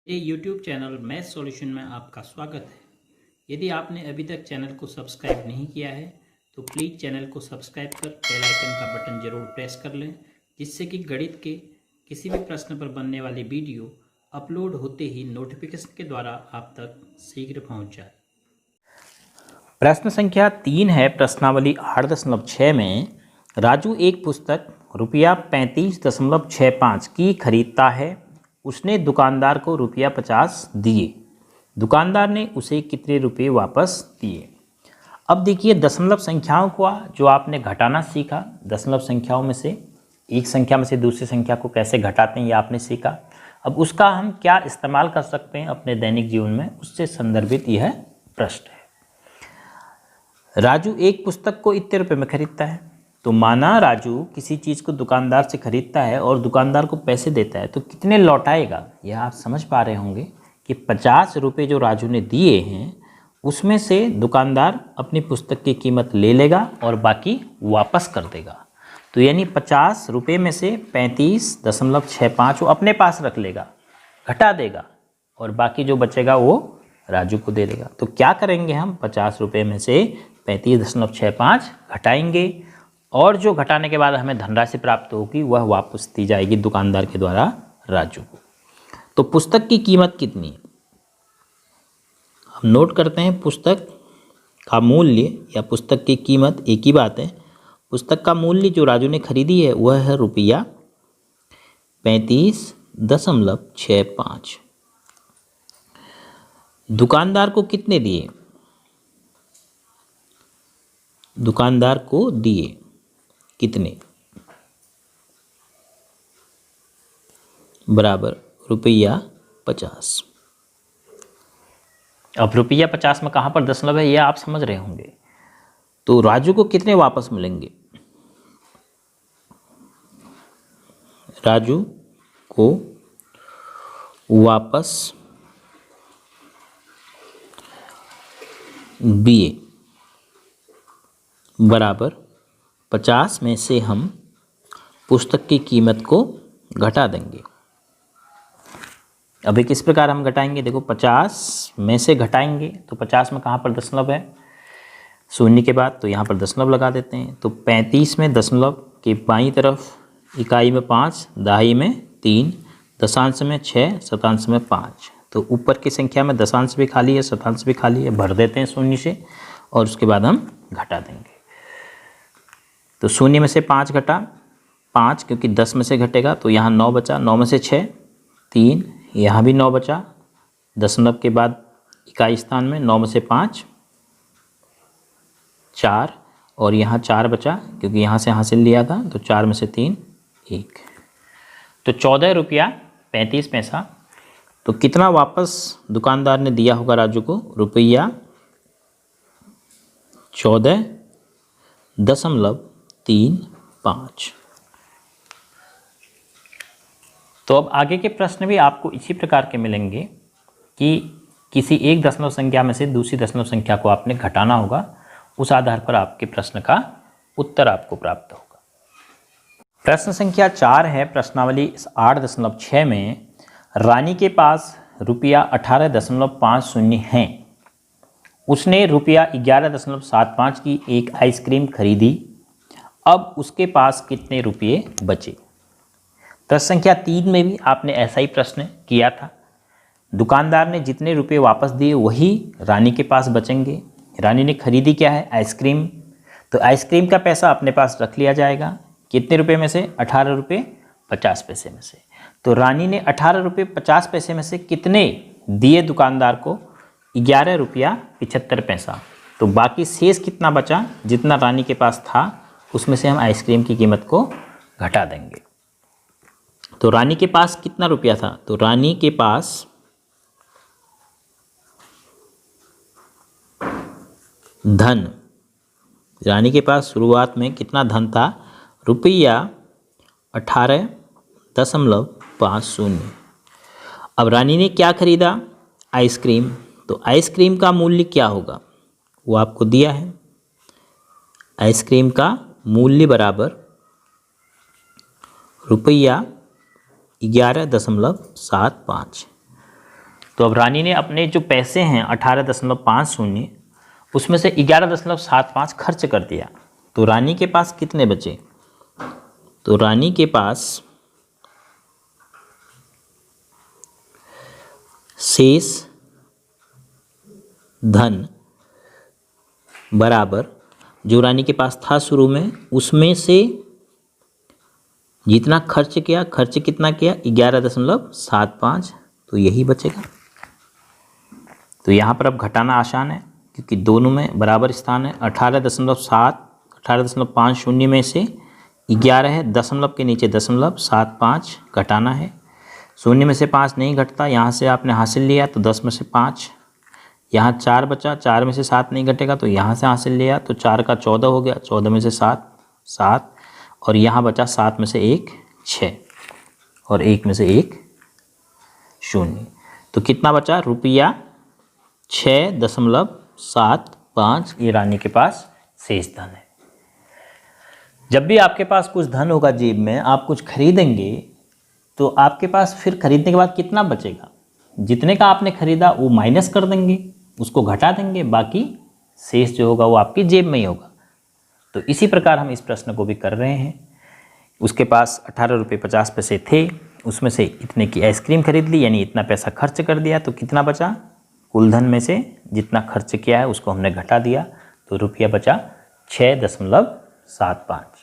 ये YouTube channel math solution में आपका स्वागत है। यदि आपने अभी तक चैनल को सब्सक्राइब नहीं किया है तो प्लीज़ चैनल को सब्सक्राइब कर बेल आइकन का बटन ज़रूर प्रेस कर लें, जिससे कि गणित के किसी भी प्रश्न पर बनने वाली वीडियो अपलोड होते ही नोटिफिकेशन के द्वारा आप तक शीघ्र पहुंच जाए। प्रश्न संख्या 3 है प्रश्नावली 8.6 में राजू एक पुस्तक रुपया 35.65 की खरीदता है। उसने दुकानदार को रुपया 50 दिए। दुकानदार ने उसे कितने रुपये वापस दिए। अब देखिए दशमलव संख्याओं को जो आपने घटाना सीखा, दशमलव संख्याओं में से एक संख्या में से दूसरी संख्या को कैसे घटाते हैं ये आपने सीखा। अब उसका हम क्या इस्तेमाल कर सकते हैं अपने दैनिक जीवन में, उससे संदर्भित यह प्रश्न है। राजू एक पुस्तक को इतने रुपये में खरीदता है। तो माना राजू किसी चीज़ को दुकानदार से खरीदता है और दुकानदार को पैसे देता है, तो कितने लौटाएगा यह आप समझ पा रहे होंगे कि 50 रुपये जो राजू ने दिए हैं उसमें से दुकानदार अपनी पुस्तक की कीमत ले लेगा और बाकी वापस कर देगा। तो यानी 50 रुपये में से 35.65 वो अपने पास रख लेगा, घटा देगा और बाकी जो बचेगा वो राजू को दे देगा। तो क्या करेंगे हम, 50 रुपये में से 35.65 घटाएंगे और जो घटाने के बाद हमें धनराशि प्राप्त होगी वह वापस दी जाएगी दुकानदार के द्वारा राजू को। तो पुस्तक की कीमत कितनी है हम नोट करते हैं। पुस्तक का मूल्य या पुस्तक की कीमत एक ही बात है। पुस्तक का मूल्य जो राजू ने खरीदी है वह है रुपया 35.65। दुकानदार को कितने दिए, दुकानदार को दिए कितने, बराबर रुपया 50। अब रुपया 50 में कहाँ पर दशमलव है यह आप समझ रहे होंगे। तो राजू को कितने वापस मिलेंगे, राजू को वापस दिए बराबर 50 में से हम पुस्तक की कीमत को घटा देंगे। अभी किस प्रकार हम घटाएंगे, देखो 50 में से घटाएंगे तो 50 में कहाँ पर दशमलव है, शून्य के बाद, तो यहाँ पर दशमलव लगा देते हैं। तो 35 में दशमलव के बाईं तरफ इकाई में 5, दहाई में 3, दशांश में 6, शतांश में 5। तो ऊपर की संख्या में दशांश भी खाली है, शतांश भी खाली है, भर देते हैं शून्य से और उसके बाद हम घटा देंगे। तो शून्य में से 5 घटा 5, क्योंकि 10 में से घटेगा तो यहाँ 9 बचा, 9 में से 6 3, यहाँ भी 9 बचा, दशमलव के बाद इकाई स्थान में 9 में से 5 4 और यहाँ 4 बचा क्योंकि यहाँ से हासिल लिया था, तो 4 में से 3 1। तो 14 रुपया 35 पैसा। तो कितना वापस दुकानदार ने दिया होगा राजू को, रुपया 14.35। तो अब आगे के प्रश्न भी आपको इसी प्रकार के मिलेंगे कि किसी एक दशमलव संख्या में से दूसरी दशमलव संख्या को आपने घटाना होगा, उस आधार पर आपके प्रश्न का उत्तर आपको प्राप्त होगा। प्रश्न संख्या 4 है प्रश्नावली 8.6 में रानी के पास रुपया 18.50 है। उसने रुपया 11.75 की एक आइसक्रीम खरीदी। अब उसके पास कितने रुपये बचे। प्रश्न संख्या 3 में भी आपने ऐसा ही प्रश्न किया था। दुकानदार ने जितने रुपये वापस दिए वही रानी के पास बचेंगे। रानी ने खरीदी क्या है, आइसक्रीम, तो आइसक्रीम का पैसा अपने पास रख लिया जाएगा। कितने रुपये में से, 18 रुपये 50 पैसे में से। तो रानी ने 18 रुपये 50 पैसे में से कितने दिए दुकानदार को, 11 रुपया 75 पैसा। तो बाकी शेष कितना बचा, जितना रानी के पास था उसमें से हम आइसक्रीम की कीमत को घटा देंगे। तो रानी के पास कितना रुपया था, तो रानी के पास धन, रानी के पास शुरुआत में कितना धन था, रुपया 18.50। अब रानी ने क्या खरीदा, आइसक्रीम। तो आइसक्रीम का मूल्य क्या होगा वो आपको दिया है। आइसक्रीम का मूल्य बराबर रुपया 11.75। तो अब रानी ने अपने जो पैसे हैं 18.50 उसमें से 11.75 खर्च कर दिया, तो रानी के पास कितने बचे? तो रानी के पास शेष धन बराबर जो रानी के पास था शुरू में उसमें से जितना खर्च किया, खर्च कितना किया 11.75, तो यही बचेगा। तो यहाँ पर अब घटाना आसान है क्योंकि दोनों में बराबर स्थान है। 18.50 में से 11 है, दशमलव के नीचे 0.75 घटाना है। शून्य में से 5 नहीं घटता, यहाँ से आपने हासिल लिया तो 10 में से 5, यहाँ 4 बचा, 4 में से 7 नहीं घटेगा तो यहाँ से हासिल लिया तो 4 का 14 हो गया, 14 में से 7 और यहाँ बचा 7 में से 1 6 और 1 में से 1 0। तो कितना बचा? रुपया 6.75 ये रानी के पास शेष धन है। जब भी आपके पास कुछ धन होगा जेब में, आप कुछ खरीदेंगे तो आपके पास फिर खरीदने के बाद कितना बचेगा? जितने का आपने खरीदा वो माइनस कर देंगे, उसको घटा देंगे, बाकी शेष जो होगा वो आपकी जेब में ही होगा। तो इसी प्रकार हम इस प्रश्न को भी कर रहे हैं। उसके पास 18.50 रुपये थे, उसमें से इतने की आइसक्रीम खरीद ली, यानी इतना पैसा खर्च कर दिया, तो कितना बचा? कुल धन में से जितना खर्च किया है उसको हमने घटा दिया, तो रुपया बचा 6.75।